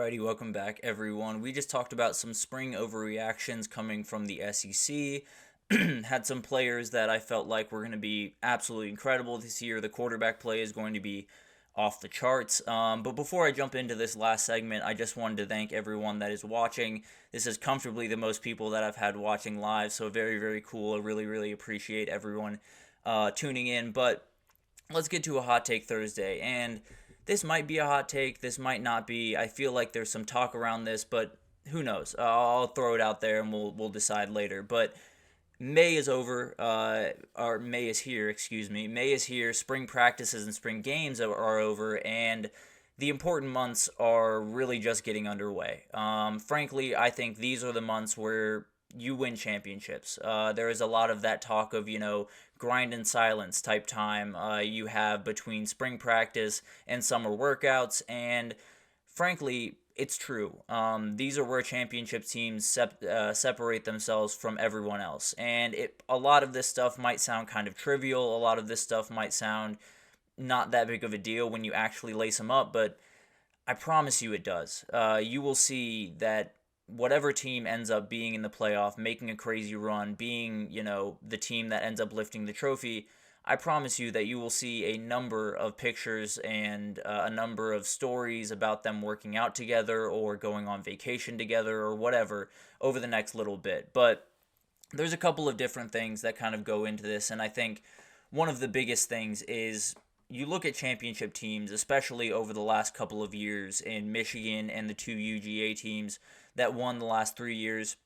Alrighty, welcome back, everyone. We just talked about some spring overreactions coming from the SEC. Had some players that I felt like were going to be absolutely incredible this year. The quarterback play is going to be off the charts. But before I jump into this last segment, I just wanted to thank everyone that is watching. This is comfortably the most people that I've had watching live, so very, very cool. I really, really appreciate everyone tuning in. But let's get to a Hot Take Thursday. And this might be a hot take, this might not be. I feel like there's some talk around this, but who knows? I'll throw it out there and we'll decide later. But May is over, or May is here, excuse me. May is here, spring practices and spring games are over, and the important months are really just getting underway. Frankly, I think these are the months where you win championships. There is a lot of that talk of, grind and silence type time you have between spring practice and summer workouts, and frankly, it's true. These are where championship teams separate themselves from everyone else, and a lot of this stuff might sound kind of trivial. A lot of this stuff might sound not that big of a deal when you actually lace them up, but I promise you it does. You will see that whatever team ends up being in the playoff, making a crazy run, being, the team that ends up lifting the trophy, I promise you that you will see a number of pictures and a number of stories about them working out together or going on vacation together or whatever over the next little bit. But there's a couple of different things that kind of go into this, and I think one of the biggest things is you look at championship teams, especially over the last couple of years in Michigan and the two UGA teams that won the last 3 years.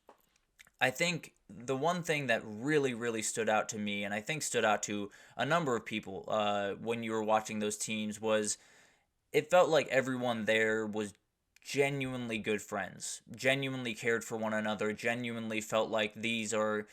I think the one thing that really, really stood out to me, and I think stood out to a number of people when you were watching those teams, was it felt like everyone there was genuinely good friends, genuinely cared for one another, genuinely felt like these are,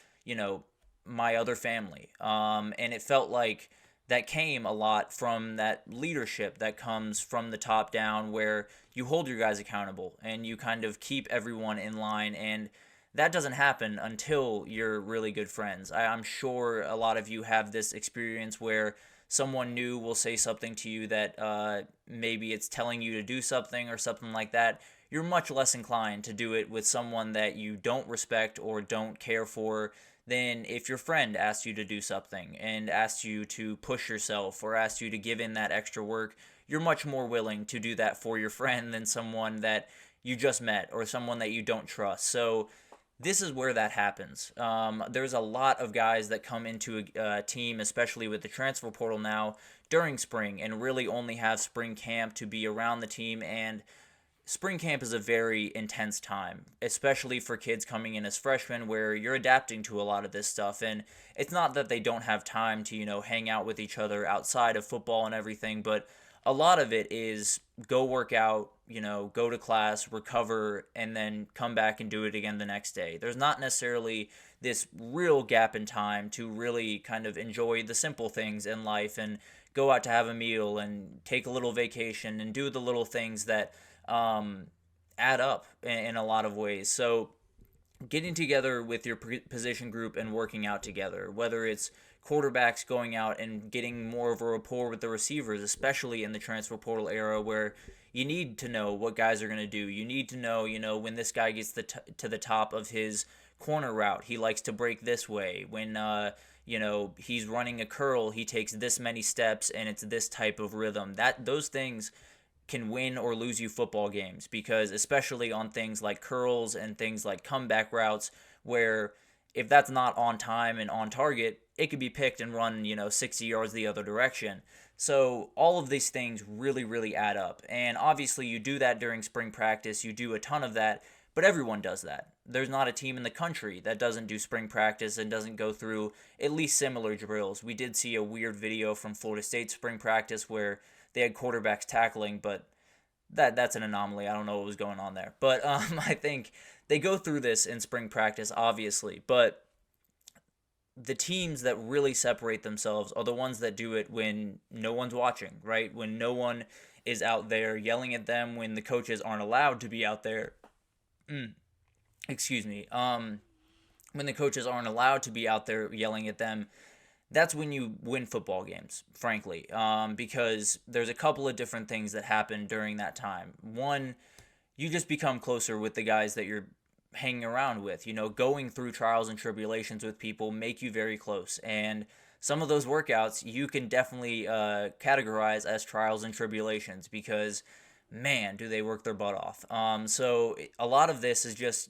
my other family. And it felt like that came a lot from that leadership that comes from the top down, where you hold your guys accountable and you kind of keep everyone in line, and that doesn't happen until you're really good friends. I'm sure a lot of you have this experience where someone new will say something to you that maybe it's telling you to do something or something like that. You're much less inclined to do it with someone that you don't respect or don't care for than if your friend asked you to do something and asked you to push yourself or asked you to give in that extra work. You're much more willing to do that for your friend than someone that you just met or someone that you don't trust. So this is where that happens. There's a lot of guys that come into a team, especially with the transfer portal now, during spring and really only have spring camp to be around the team, and spring camp is a very intense time, especially for kids coming in as freshmen, where you're adapting to a lot of this stuff. And it's not that they don't have time to, hang out with each other outside of football and everything, but a lot of it is go work out, go to class, recover, and then come back and do it again the next day. There's not necessarily this real gap in time to really kind of enjoy the simple things in life and go out to have a meal and take a little vacation and do the little things that add up in a lot of ways. So getting together with your position group and working out together, whether it's quarterbacks going out and getting more of a rapport with the receivers, especially in the transfer portal era, where you need to know what guys are going to do. You need to know, when this guy gets to the top of his corner route, he likes to break this way. When, he's running a curl, he takes this many steps and it's this type of rhythm. Those things can win or lose you football games, because especially on things like curls and things like comeback routes, where if that's not on time and on target, it could be picked and run, 60 yards the other direction. So all of these things really, really add up. And obviously you do that during spring practice. You do a ton of that, but everyone does that. There's not a team in the country that doesn't do spring practice and doesn't go through at least similar drills. We did see a weird video from Florida State spring practice where they had quarterbacks tackling, but that's an anomaly. I don't know what was going on there. But I think they go through this in spring practice, obviously. But the teams that really separate themselves are the ones that do it when no one's watching, right? When no one is out there yelling at them, when the coaches aren't allowed to be out there. Excuse me. When the coaches aren't allowed to be out there yelling at them, that's when you win football games, frankly, because there's a couple of different things that happen during that time. One, you just become closer with the guys that you're hanging around with. Going through trials and tribulations with people make you very close. And some of those workouts you can definitely categorize as trials and tribulations because, man, do they work their butt off. So a lot of this is just,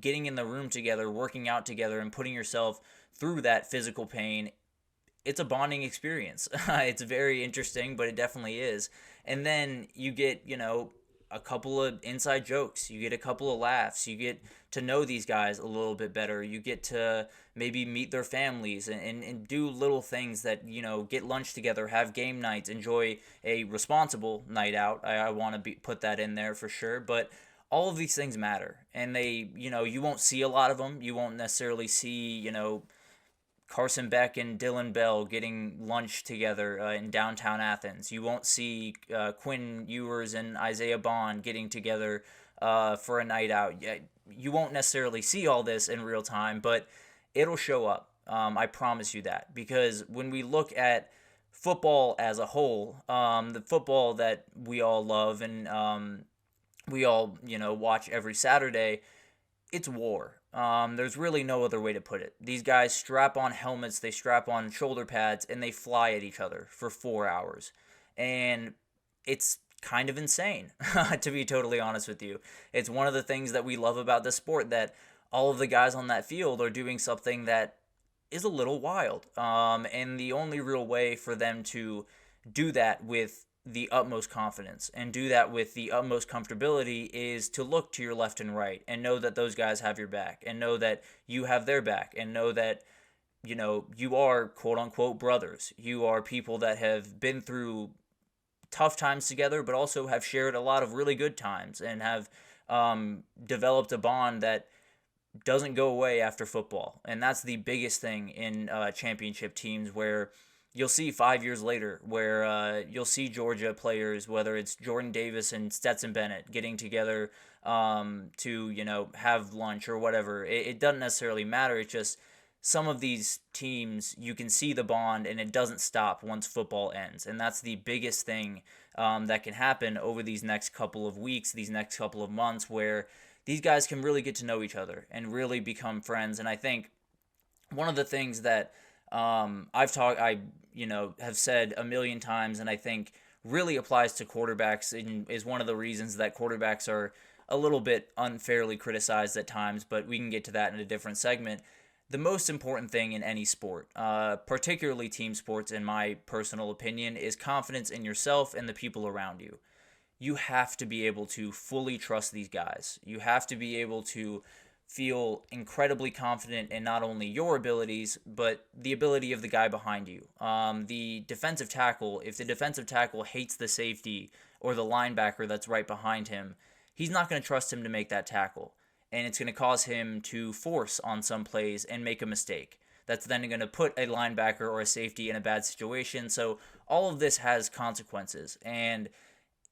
getting in the room together, working out together, and putting yourself through that physical pain. It's a bonding experience. It's very interesting, but it definitely is. And then you get, a couple of inside jokes. You get a couple of laughs. You get to know these guys a little bit better. You get to maybe meet their families and do little things that, get lunch together, have game nights, enjoy a responsible night out. I want to put that in there for sure. But all of these things matter. And they, you won't see a lot of them. You won't necessarily see, Carson Beck and Dylan Bell getting lunch together in downtown Athens. You won't see Quinn Ewers and Isaiah Bond getting together for a night out. You won't necessarily see all this in real time, but it'll show up. I promise you that. Because when we look at football as a whole, the football that we all love and we all, watch every Saturday, it's war. There's really no other way to put it. These guys strap on helmets, they strap on shoulder pads, and they fly at each other for 4 hours. And it's kind of insane, to be totally honest with you. It's one of the things that we love about the sport, that all of the guys on that field are doing something that is a little wild. And the only real way for them to do that with the utmost confidence and do that with the utmost comfortability is to look to your left and right and know that those guys have your back and know that you have their back and know that, you are quote unquote brothers. You are people that have been through tough times together, but also have shared a lot of really good times and have developed a bond that doesn't go away after football. And that's the biggest thing in championship teams, where you'll see 5 years later where you'll see Georgia players, whether it's Jordan Davis and Stetson Bennett, getting together to, have lunch or whatever. It doesn't necessarily matter. It's just some of these teams, you can see the bond and it doesn't stop once football ends. And that's the biggest thing that can happen over these next couple of weeks, these next couple of months, where these guys can really get to know each other and really become friends. And I think one of the things that have said a million times, and I think really applies to quarterbacks, and is one of the reasons that quarterbacks are a little bit unfairly criticized at times, but we can get to that in a different segment. The most important thing in any sport, particularly team sports, in my personal opinion, is confidence in yourself and the people around you. You have to be able to fully trust these guys. You have to be able to feel incredibly confident in not only your abilities, but the ability of the guy behind you. The defensive tackle, if the defensive tackle hates the safety or the linebacker that's right behind him, he's not going to trust him to make that tackle. And it's going to cause him to force on some plays and make a mistake. That's then going to put a linebacker or a safety in a bad situation. So all of this has consequences. And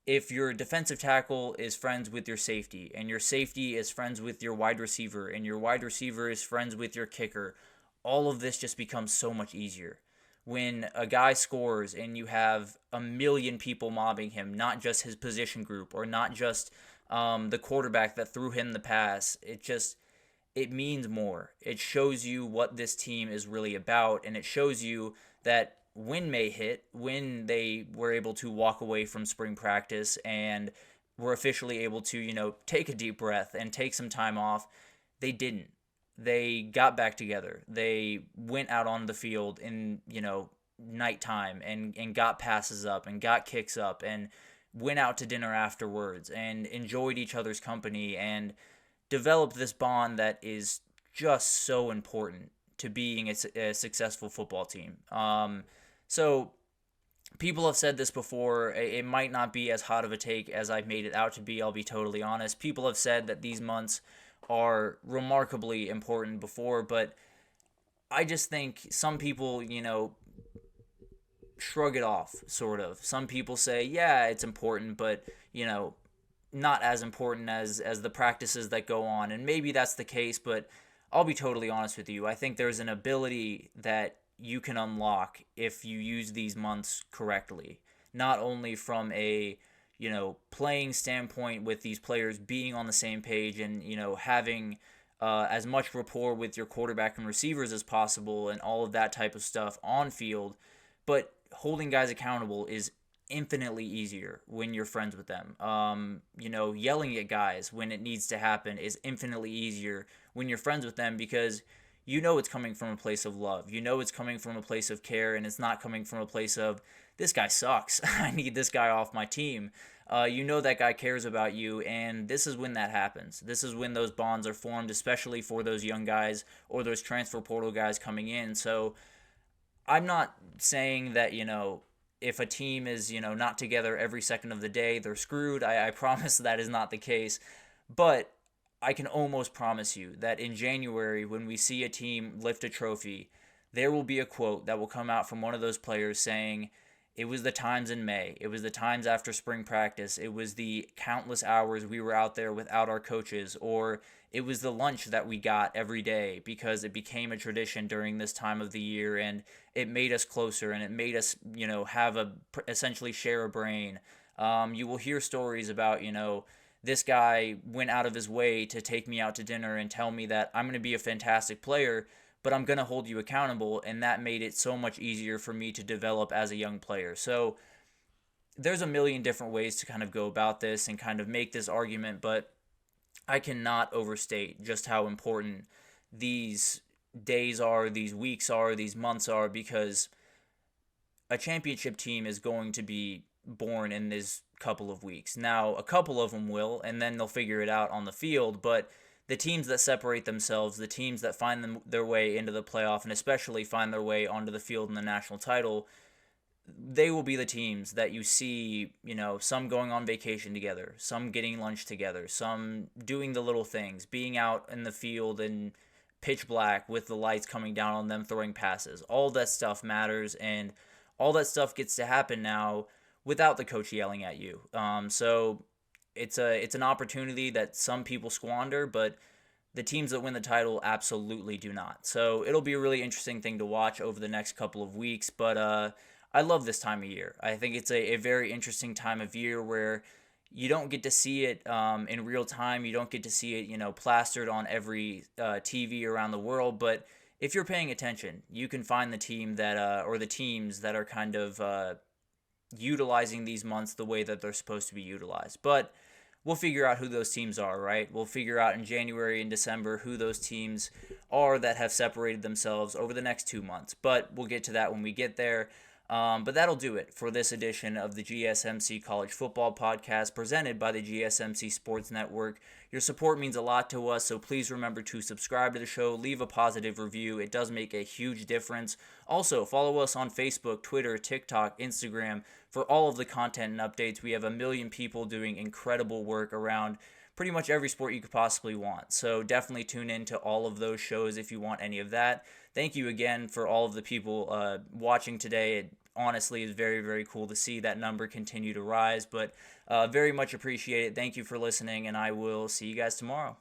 if your defensive tackle is friends with your safety, and your safety is friends with your wide receiver, and your wide receiver is friends with your kicker, all of this just becomes so much easier. When a guy scores and you have a million people mobbing him, not just his position group or not just the quarterback that threw him the pass, it means more. It shows you what this team is really about, and it shows you that when May hit, when they were able to walk away from spring practice and were officially able to, take a deep breath and take some time off, they didn't. They got back together. They went out on the field in, nighttime and got passes up and got kicks up and went out to dinner afterwards and enjoyed each other's company and developed this bond that is just so important to being a successful football team. So people have said this before. It might not be as hot of a take as I've made it out to be, I'll be totally honest. People have said that these months are remarkably important before, but I just think some people, shrug it off, sort of. Some people say, yeah, it's important, but, not as important as the practices that go on. And maybe that's the case, but I'll be totally honest with you. I think there's an ability that you can unlock if you use these months correctly. Not only from a, playing standpoint with these players being on the same page and, having as much rapport with your quarterback and receivers as possible and all of that type of stuff on field. But holding guys accountable is infinitely easier when you're friends with them. Yelling at guys when it needs to happen is infinitely easier when you're friends with them because it's coming from a place of love. It's coming from a place of care, and it's not coming from a place of, this guy sucks. I need this guy off my team. That guy cares about you, and this is when that happens. This is when those bonds are formed, especially for those young guys or those transfer portal guys coming in. So I'm not saying that, if a team is, not together every second of the day, they're screwed. I promise that is not the case. But I can almost promise you that in January, when we see a team lift a trophy, there will be a quote that will come out from one of those players saying, it was the times in May. It was the times after spring practice. It was the countless hours we were out there without our coaches, or it was the lunch that we got every day because it became a tradition during this time of the year, and it made us closer, and it made us, essentially share a brain. You will hear stories about, this guy went out of his way to take me out to dinner and tell me that I'm going to be a fantastic player, but I'm going to hold you accountable, and that made it so much easier for me to develop as a young player. So there's a million different ways to kind of go about this and kind of make this argument, but I cannot overstate just how important these days are, these weeks are, these months are, because a championship team is going to be born in this couple of weeks. Now, a couple of them will, and then they'll figure it out on the field, but the teams that separate themselves, the teams that find their way into the playoff, and especially find their way onto the field in the national title, they will be the teams that you see, some going on vacation together, some getting lunch together, some doing the little things, being out in the field in pitch black with the lights coming down on them, throwing passes. All that stuff matters, and all that stuff gets to happen now without the coach yelling at you. So it's an opportunity that some people squander, but the teams that win the title absolutely do not. So it'll be a really interesting thing to watch over the next couple of weeks, but I love this time of year. I think it's a very interesting time of year where you don't get to see it in real time. You don't get to see it, plastered on every TV around the world, but if you're paying attention, you can find the team that or the teams that are kind of utilizing these months the way that they're supposed to be utilized. But we'll figure out who those teams are, right? We'll figure out in January and December who those teams are that have separated themselves over the next 2 months. But we'll get to that when we get there. But that'll do it for this edition of the GSMC College Football Podcast presented by the GSMC Sports Network. Your support means a lot to us, so please remember to subscribe to the show, leave a positive review. It does make a huge difference. Also, follow us on Facebook, Twitter, TikTok, Instagram for all of the content and updates. We have a million people doing incredible work around pretty much every sport you could possibly want. So definitely tune in to all of those shows if you want any of that. Thank you again for all of the people watching today. It honestly is very, very cool to see that number continue to rise, but very much appreciate it. Thank you for listening, and I will see you guys tomorrow.